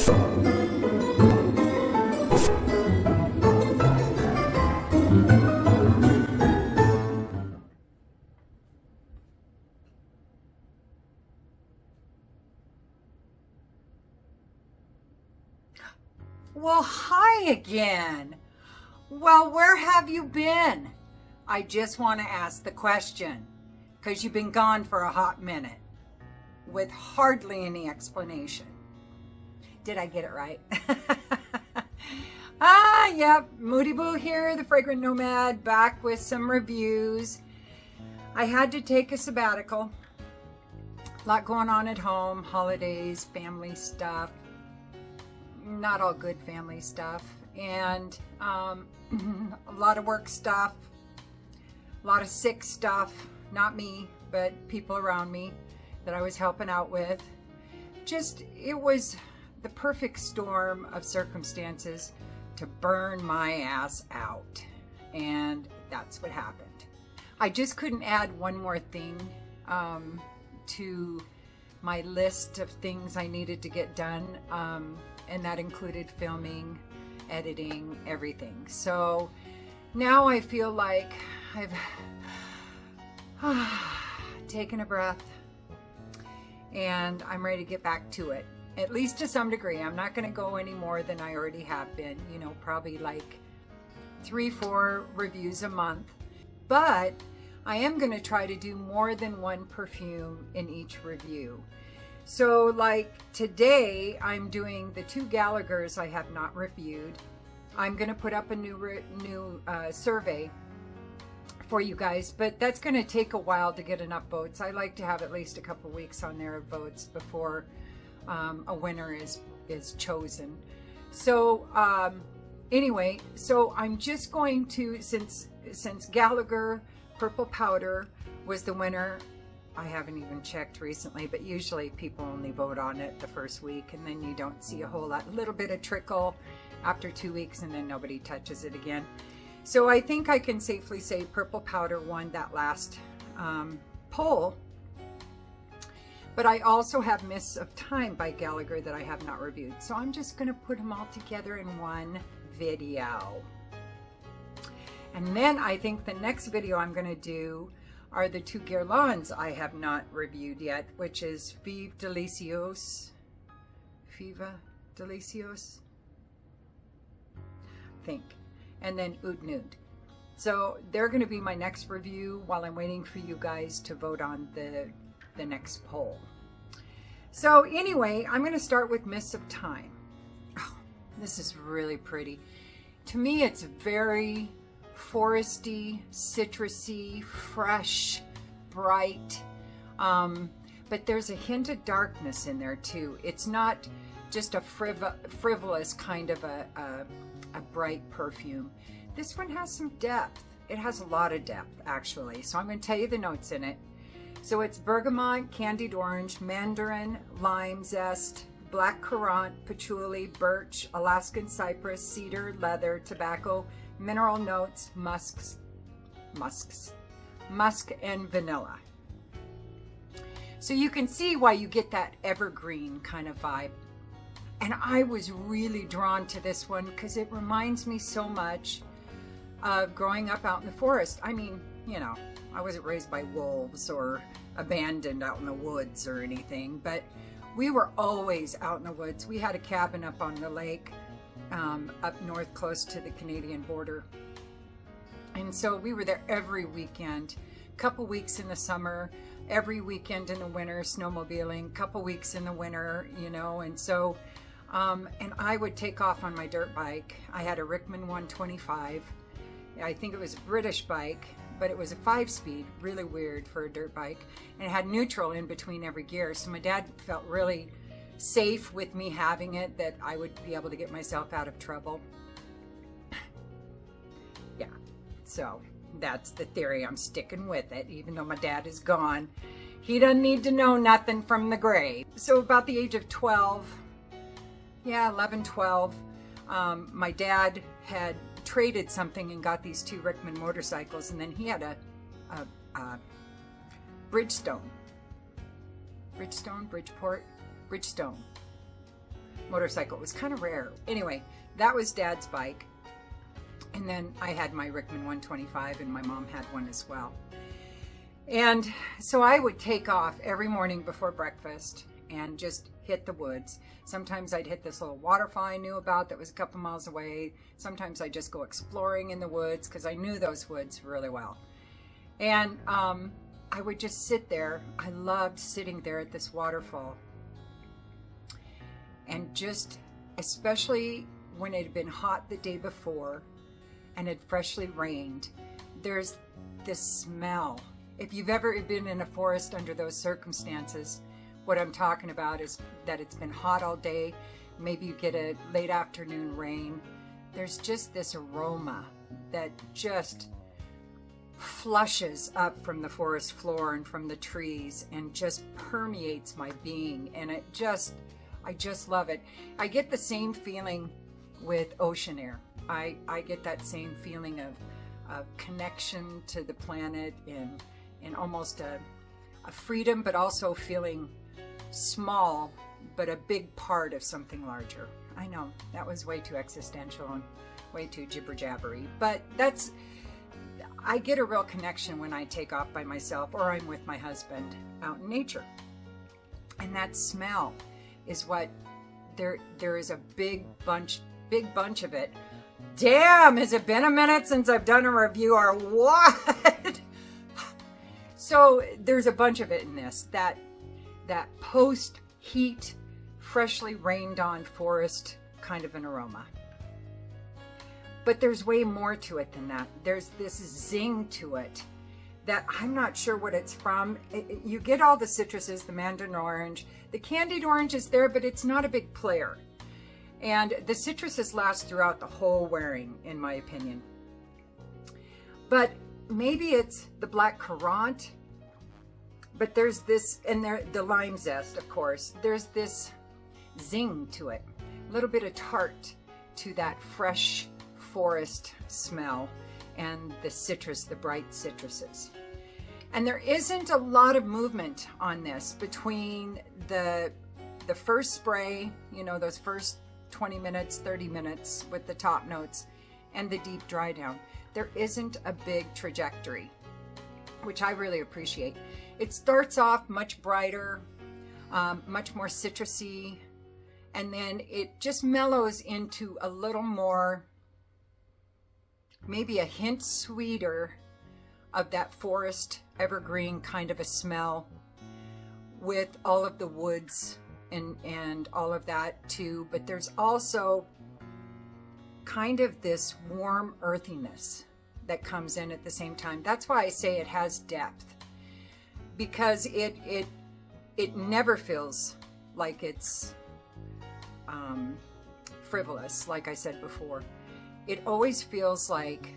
Well, hi again. Well, where have you been? I just want to ask the question, because you've been gone for a hot minute with hardly any explanation. Did I get it right? Yep, Moody Boo here, the Fragrant Nomad, back with some reviews. I had to take a sabbatical. A lot going on at home, holidays, family stuff. Not all good family stuff, and a lot of work stuff, a lot of sick stuff, not me, but people around me that I was helping out with. Just, it was the perfect storm of circumstances to burn my ass out, and that's what happened. I just couldn't add one more thing to my list of things I needed to get done, and that included filming, editing, everything. So now I feel like I've taken a breath and I'm ready to get back to it, at least to some degree. I'm not going to go any more than I already have been, you know, probably like 3-4 reviews a month, but I am going to try to do more than one perfume in each review. So like today, I'm doing the 2 Gallaghers I have not reviewed. I'm going to put up a new survey for you guys, but that's going to take a while to get enough votes. I like to have at least a couple weeks on there of votes before a winner is chosen. So anyway, so I'm just going to, since Gallagher Purple Powder was the winner, I haven't even checked recently, but usually people only vote on it the first week, and then you don't see a whole lot, a little bit of trickle after 2 weeks, and then nobody touches it again. So I think I can safely say Purple Powder won that last poll. But I also have Mists of Time by Gallagher that I have not reviewed. So I'm just going to put them all together in one video. And then I think the next video I'm going to do are the 2 Guerlains I have not reviewed yet, which is Vive Delicios, I think, and then Oud Nude. So they're going to be my next review while I'm waiting for you guys to vote on the next poll. So anyway, I'm going to start with Mists of Time. Oh, this is really pretty. To me, it's very foresty, citrusy, fresh, bright, but there's a hint of darkness in there too. It's not just a frivolous kind of a bright perfume. This one has some depth. It has a lot of depth, actually. So I'm going to tell you the notes in it. So it's bergamot, candied orange, mandarin, lime zest, black currant, patchouli, birch, Alaskan cypress, cedar, leather, tobacco, mineral notes, musk, and vanilla. So you can see why you get that evergreen kind of vibe. And I was really drawn to this one because it reminds me so much of growing up out in the forest. I mean, you know, I wasn't raised by wolves or abandoned out in the woods or anything, but we were always out in the woods. We had a cabin up on the lake, up north close to the Canadian border. And so we were there every weekend, couple weeks in the summer, every weekend in the winter, snowmobiling, couple weeks in the winter, you know. And so, and I would take off on my dirt bike. I had a Rickman 125. I think it was a British bike, but it was a 5-speed, really weird for a dirt bike, and it had neutral in between every gear. So my dad felt really safe with me having it, that I would be able to get myself out of trouble. Yeah, so that's the theory. I'm sticking with it, even though my dad is gone. He doesn't need to know nothing from the grave. So about the age of 12, yeah, 11, 12, my dad had traded something and got these 2 Rickman motorcycles, and then he had a Bridgestone, motorcycle. It was kind of rare. Anyway, that was Dad's bike. And then I had my Rickman 125, and my mom had one as well. And so I would take off every morning before breakfast and just hit the woods. Sometimes I'd hit this little waterfall I knew about that was a couple miles away. Sometimes I'd just go exploring in the woods because I knew those woods really well. And I would just sit there. I loved sitting there at this waterfall. And just, especially when it had been hot the day before and it freshly rained, there's this smell. If you've ever been in a forest under those circumstances, what I'm talking about is that it's been hot all day. Maybe you get a late afternoon rain. There's just this aroma that just flushes up from the forest floor and from the trees and just permeates my being. And I just love it. I get the same feeling with ocean air. I get that same feeling of connection to the planet and almost a freedom, but also feeling small, but a big part of something larger. I know that was way too existential and way too jibber jabbery, but I get a real connection when I take off by myself or I'm with my husband out in nature. And that smell is what there is a big bunch of it. Damn, has it been a minute since I've done a review or what? So there's a bunch of it in this, that post-heat, freshly rained on forest kind of an aroma. But there's way more to it than that. There's this zing to it that I'm not sure what it's from. You get all the citruses, the mandarin orange. The candied orange is there, but it's not a big player. And the citruses last throughout the whole wearing, in my opinion. But maybe it's the black currant. But there's this, and the lime zest, of course. There's this zing to it. A little bit of tart to that fresh forest smell and the citrus, the bright citruses. And there isn't a lot of movement on this between the first spray, those first 20 minutes, 30 minutes with the top notes, and the deep dry down. There isn't a big trajectory, which I really appreciate. It starts off much brighter, much more citrusy, and then it just mellows into a little more, maybe a hint sweeter of that forest evergreen kind of a smell with all of the woods and all of that too. But there's also kind of this warm earthiness that comes in at the same time. That's why I say it has depth, because it never feels like it's frivolous, like I said before. It always feels like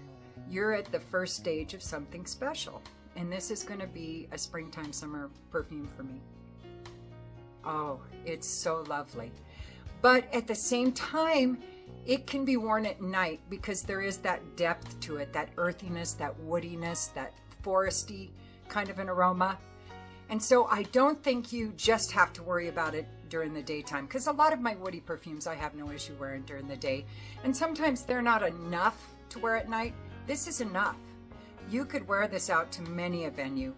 you're at the first stage of something special. And this is going to be a springtime summer perfume for me. Oh, it's so lovely. But at the same time, it can be worn at night because there is that depth to it, that earthiness, that woodiness, that foresty kind of an aroma. And so I don't think you just have to worry about it during the daytime, because a lot of my woody perfumes I have no issue wearing during the day. And sometimes they're not enough to wear at night. This is enough. You could wear this out to many a venue.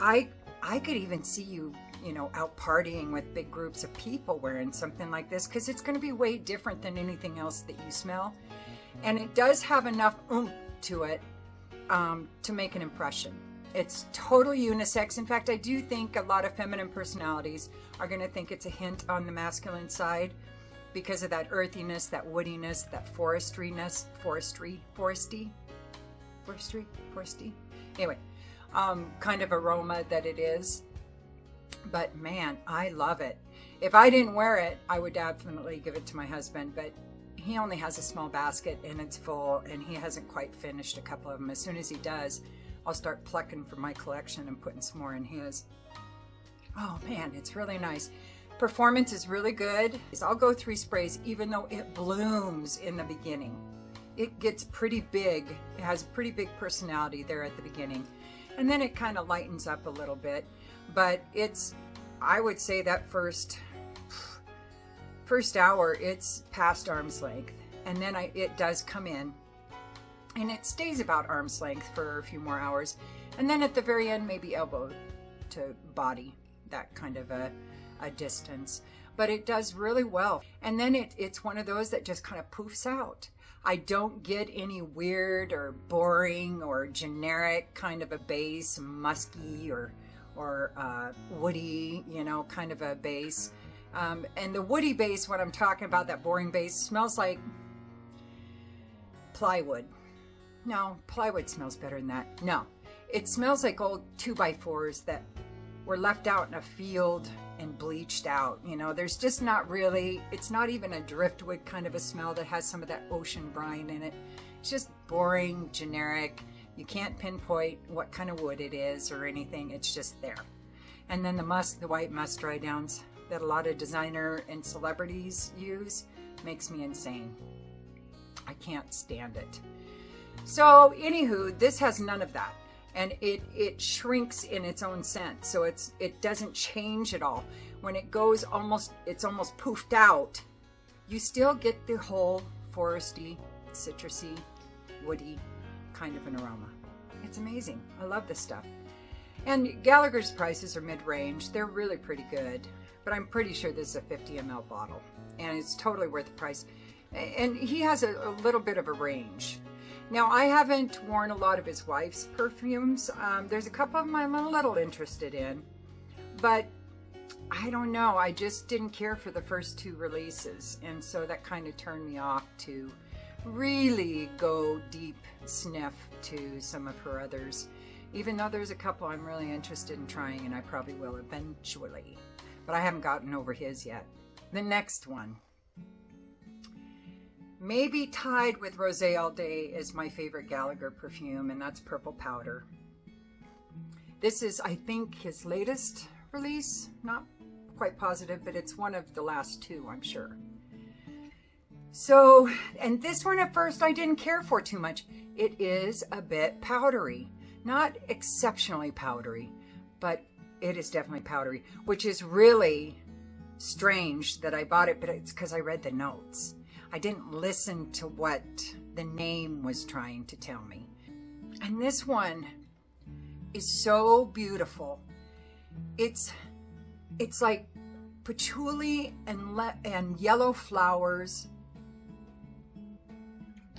I could even see you, out partying with big groups of people wearing something like this, because it's going to be way different than anything else that you smell. And it does have enough oomph to it to make an impression. It's totally unisex. In fact, I do think a lot of feminine personalities are going to think it's a hint on the masculine side because of that earthiness, that woodiness, that foresty. Anyway, kind of aroma that it is. But man, I love it. If I didn't wear it, I would definitely give it to my husband, but he only has a small basket and it's full, and he hasn't quite finished a couple of them. As soon as he does, I'll start plucking from my collection and putting some more in his. Oh man, it's really nice. Performance is really good. I'll go 3 sprays, even though it blooms in the beginning. It gets pretty big. It has a pretty big personality there at the beginning. And then it kind of lightens up a little bit. But I would say that first first hour, it's past arm's length. And then it does come in. And it stays about arm's length for a few more hours. And then at the very end, maybe elbow to body, that kind of a distance. But it does really well. And then it's one of those that just kind of poofs out. I don't get any weird or boring or generic kind of a base, musky or woody, you know, kind of a base. And the woody base, what I'm talking about, that boring base, smells like plywood. No, plywood smells better than that. No, it smells like old 2x4s that were left out in a field and bleached out. You know, there's just not really, it's not even a driftwood kind of a smell that has some of that ocean brine in it. It's just boring, generic. You can't pinpoint what kind of wood it is or anything. It's just there. And then the white musk dry downs that a lot of designer and celebrities use makes me insane. I can't stand it. So anywho, this has none of that. And it shrinks in its own scent. So it doesn't change at all. When it goes it's almost poofed out, you still get the whole foresty, citrusy, woody kind of an aroma. It's amazing. I love this stuff. And Gallagher's prices are mid-range. They're really pretty good. But I'm pretty sure this is a 50 ml bottle. And it's totally worth the price. And he has a little bit of a range. Now, I haven't worn a lot of his wife's perfumes. There's a couple of them I'm a little interested in. But I don't know. I just didn't care for the first two releases. And so that kind of turned me off to really go deep sniff to some of her others. Even though there's a couple I'm really interested in trying, and I probably will eventually. But I haven't gotten over his yet. The next one. Maybe tied with Rosé All Day is my favorite Gallagher perfume, and that's Purple Powder. This is, I think, his latest release. Not quite positive, but it's one of the last two, I'm sure. So, and this one at first I didn't care for too much. It is a bit powdery. Not exceptionally powdery, but it is definitely powdery, which is really strange that I bought it, but it's because I read the notes. I didn't listen to what the name was trying to tell me. And this one is so beautiful. It's like patchouli and yellow flowers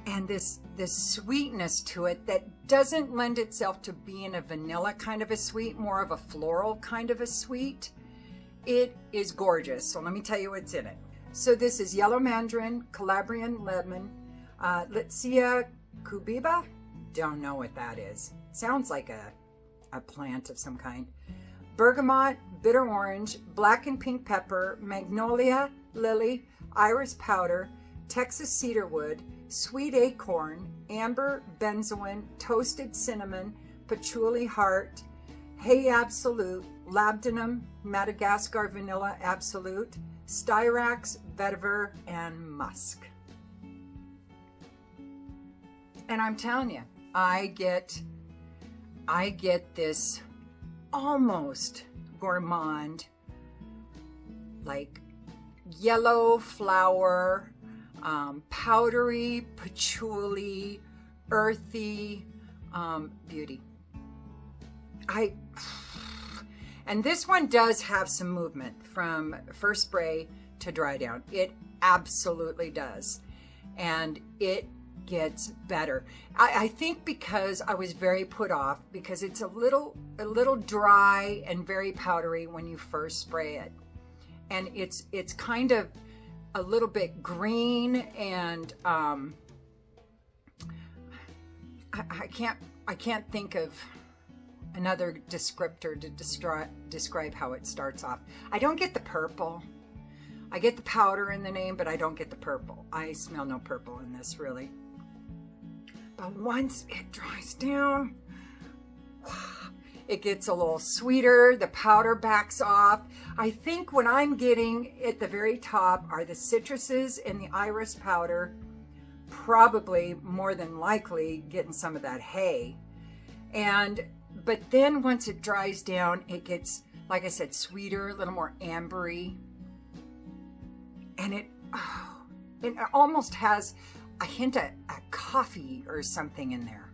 and this sweetness to it that doesn't lend itself to being a vanilla kind of a sweet, more of a floral kind of a sweet. It is gorgeous. So let me tell you what's in it. So this is yellow mandarin, Calabrian lemon, Litsea cubiba. Don't know what that is. Sounds like a plant of some kind. Bergamot, bitter orange, black and pink pepper, magnolia, lily, iris powder, Texas cedarwood, sweet acorn, amber, benzoin, toasted cinnamon, patchouli heart, hay absolute, labdanum, Madagascar vanilla absolute, styrax, vetiver, and musk. And I'm telling you, I get this almost gourmand, like yellow flower, powdery, patchouli, earthy beauty. And this one does have some movement from first spray to dry down. It absolutely does. And it gets better. I think because I was very put off, because it's a little dry and very powdery when you first spray it. And it's kind of a little bit green, and I can't think of another descriptor to describe how it starts off. I don't get the purple. I get the powder in the name, but I don't get the purple. I smell no purple in this, really. But once it dries down, it gets a little sweeter. The powder backs off. I think what I'm getting at the very top are the citruses and the iris powder, probably more than likely getting some of that hay. But then once it dries down, it gets, like I said, sweeter, a little more ambery. and it almost has a hint of coffee or something in there.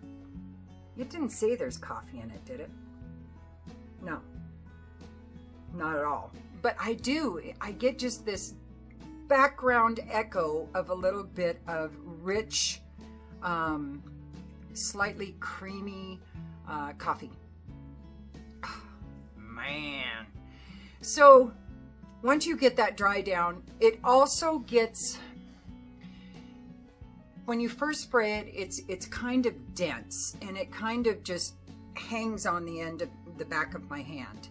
It didn't say there's coffee in it, did it? No, not at all. But I get just this background echo of a little bit of rich, slightly creamy coffee. Oh, man. So once you get that dry down, it also gets, when you first spray it, it's kind of dense, and it kind of just hangs on the end of the back of my hand.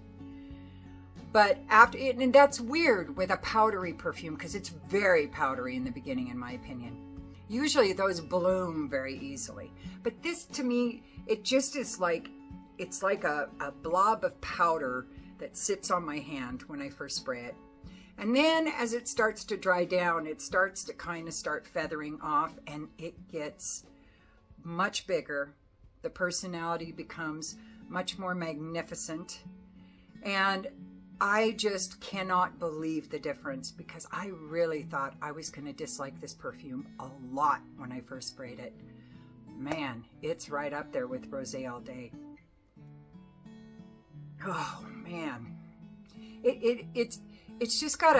But after it, and that's weird with a powdery perfume, because it's very powdery in the beginning, in my opinion. Usually those bloom very easily, but this, to me, it just is like, it's like a blob of powder that sits on my hand when I first spray it. And then as it starts to dry down, it starts to kind of start feathering off, and it gets much bigger. The personality becomes much more magnificent. And I just cannot believe the difference, because I really thought I was going to dislike this perfume a lot when I first sprayed it. Man, it's right up there with Rosé All Day. Oh man, it's just got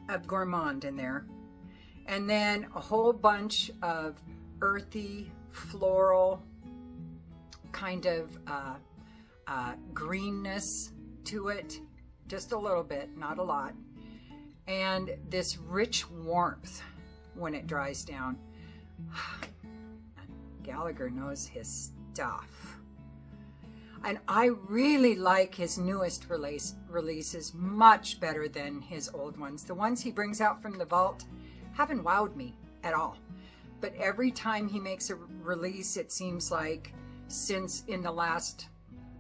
a gourmand in there, and then a whole bunch of earthy, floral, kind of greenness to it, just a little bit, not a lot, and this rich warmth when it dries down. Gallagher knows his stuff. And I really like his newest releases much better than his old ones. The ones he brings out from the vault haven't wowed me at all. But every time he makes a release, it seems like since in the last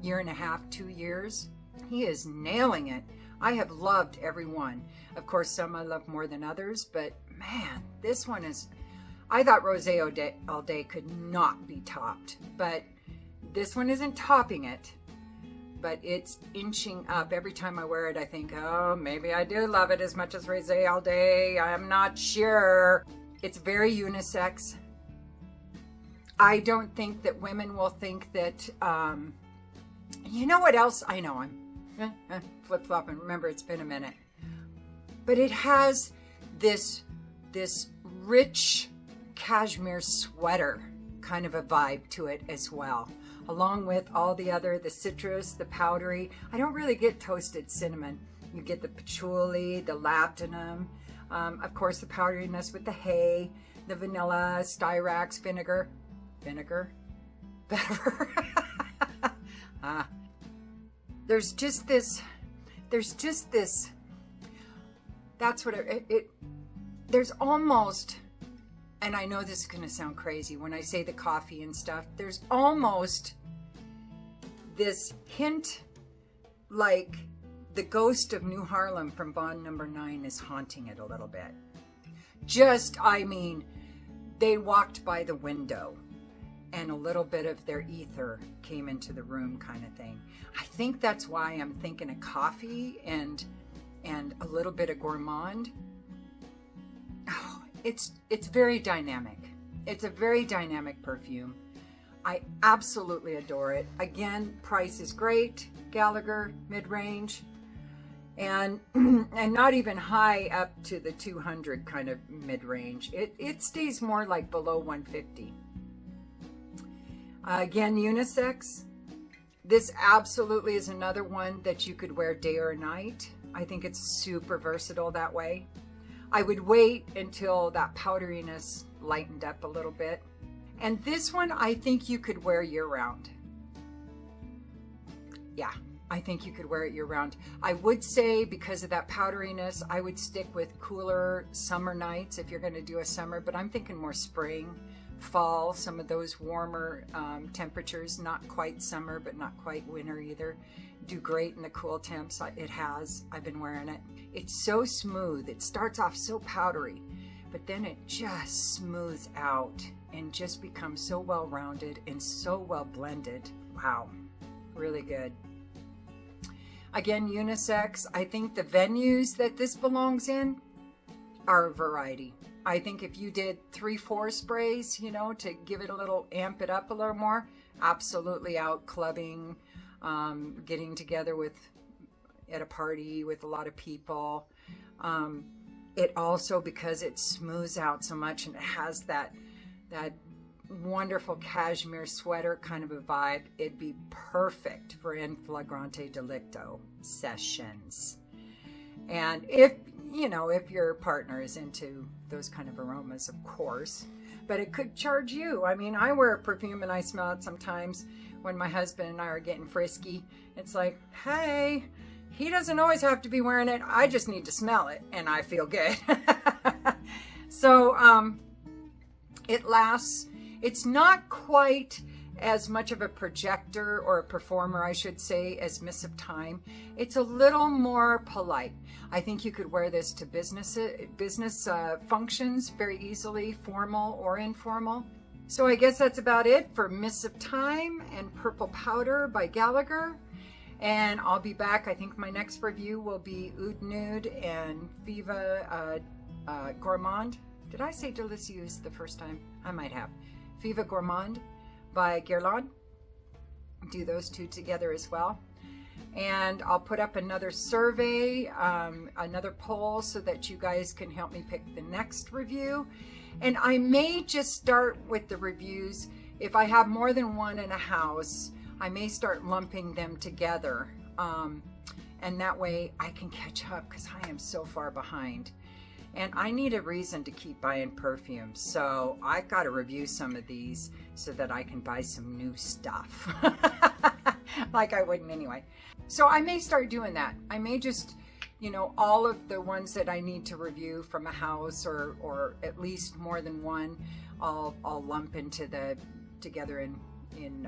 year and a half, 2 years, he is nailing it. I have loved every one. Of course, some I love more than others, but man, this one is, I thought Rosé All Day could not be topped, but this one isn't topping it, but it's inching up. Every time I wear it, I think, oh, maybe I do love it as much as Rosé All Day. I'm not sure. It's very unisex. I don't think that women will think that, you know what else? I know I'm flip-flopping. Remember, it's been a minute. But it has this rich cashmere sweater kind of a vibe to it as well, along with all the citrus, the powdery. I don't really get toasted cinnamon. You get the patchouli, the lapdanum, of course the powderiness with the hay, the vanilla, styrax, vinegar, there's just this, that's what there's almost, and I know this is going to sound crazy when I say the coffee and stuff, there's almost this hint like the ghost of New Harlem from Bond Number 9 is haunting it a little bit. I mean, they walked by the window and a little bit of their ether came into the room, kind of thing. I think that's why I'm thinking of coffee and a little bit of gourmand. Oh, it's very dynamic. It's a very dynamic perfume. I absolutely adore it. Again, price is great. Gallagher, mid-range, and not even high up to the 200 kind of mid-range. It stays more like below 150. Again, unisex. This absolutely is another one that you could wear day or night. I think it's super versatile that way. I would wait until that powderiness lightened up a little bit. And this one, I think you could wear year-round. Yeah, I think you could wear it year-round. I would say, because of that powderiness, I would stick with cooler summer nights if you're going to do a summer, but I'm thinking more spring, fall, some of those warmer temperatures, not quite summer, but not quite winter either. Do great in the cool temps. I've been wearing it. It's so smooth. It starts off so powdery, but then it just smooths out and just becomes so well-rounded and so well blended. Wow, really good. Again, unisex. I think the venues that this belongs in, are a variety. I think if you did 3-4 sprays, you know, to give it a little, amp it up a little more, absolutely out clubbing, getting together at a party with a lot of people. It also, because it smooths out so much and it has that wonderful cashmere sweater kind of a vibe, it'd be perfect for in flagrante delicto sessions. And if your partner is into those kind of aromas, of course, but it could charge you. I mean, I wear a perfume and I smell it sometimes when my husband and I are getting frisky. It's like, hey, he doesn't always have to be wearing it. I just need to smell it and I feel good. So it lasts. It's not quite as much of a projector or a performer, I should say, as Miss of Time. It's a little more polite. I think you could wear this to business functions very easily, formal or informal. So I guess that's about it for Miss of Time and Purple Powder by Gallagher. And I'll be back. I think my next review will be Oud Nude and Viva Gourmand. Did I say Delicieuse the first time? I might have. Viva Gourmand by Guerlain. Do those two together as well. And I'll put up another survey, another poll, so that you guys can help me pick the next review. And I may just start with the reviews. If I have more than one in a house, I may start lumping them together. And that way I can catch up, because I am so far behind. And I need a reason to keep buying perfumes. So I've got to review some of these so that I can buy some new stuff. Like I wouldn't anyway. So I may start doing that. I may just, all of the ones that I need to review from a house, or at least more than one, I'll lump into together in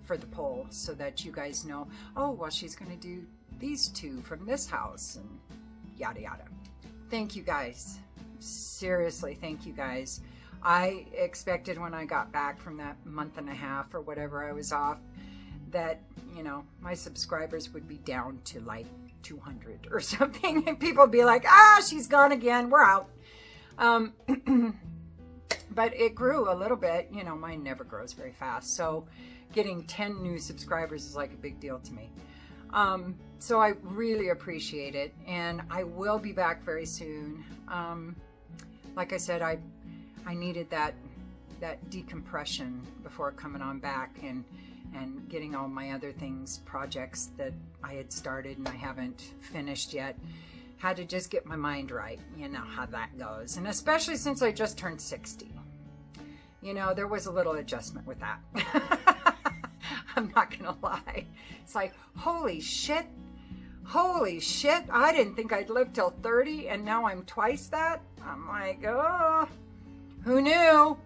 for the poll, so that you guys know, oh, well, she's going to do these two from this house, and yada yada. Thank you guys. Seriously, thank you guys. I expected when I got back from that month and a half or whatever I was off, that, my subscribers would be down to like 200 or something. And people would be like, she's gone again. We're out. But it grew a little bit. Mine never grows very fast. So getting 10 new subscribers is like a big deal to me. So I really appreciate it, and I will be back very soon. Like I said, I needed that decompression before coming on back and getting all my other projects that I had started and I haven't finished yet. Had to just get my mind right. You know how that goes, and especially since I just turned 60. There was a little adjustment with that. I'm not gonna lie. It's like, holy shit, I didn't think I'd live till 30, and now I'm twice that. I'm like, oh, who knew?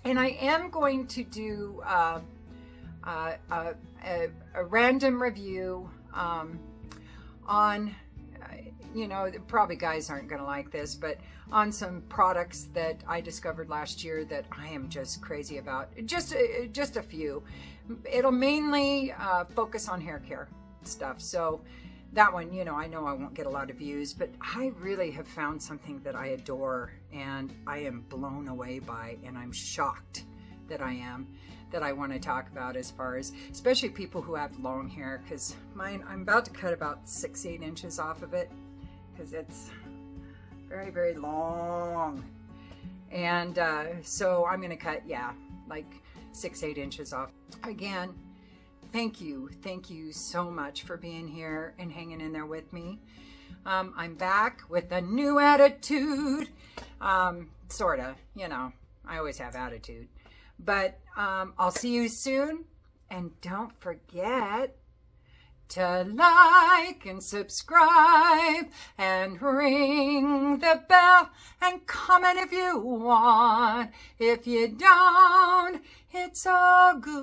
And I am going to do a random review on, probably guys aren't gonna like this, but on some products that I discovered last year that I am just crazy about. Just a few. It'll mainly focus on hair care stuff. So that one, I know I won't get a lot of views, but I really have found something that I adore and I am blown away by, and I'm shocked that I want to talk about, as far as especially people who have long hair, because mine, I'm about to cut about 6-8 inches off of it, because it's very, very long. And so I'm going to cut, like 6-8 inches off. Again, thank you so much for being here and hanging in there with me. I'm back with a new attitude, sorta, I always have attitude, but I'll see you soon, and don't forget to like and subscribe and ring the bell and comment if you want. If you don't, it's all good.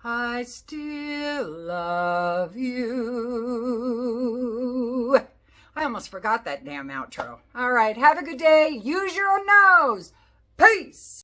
I still love you. I almost forgot that damn outro. All right, have a good day. Use your nose. Peace.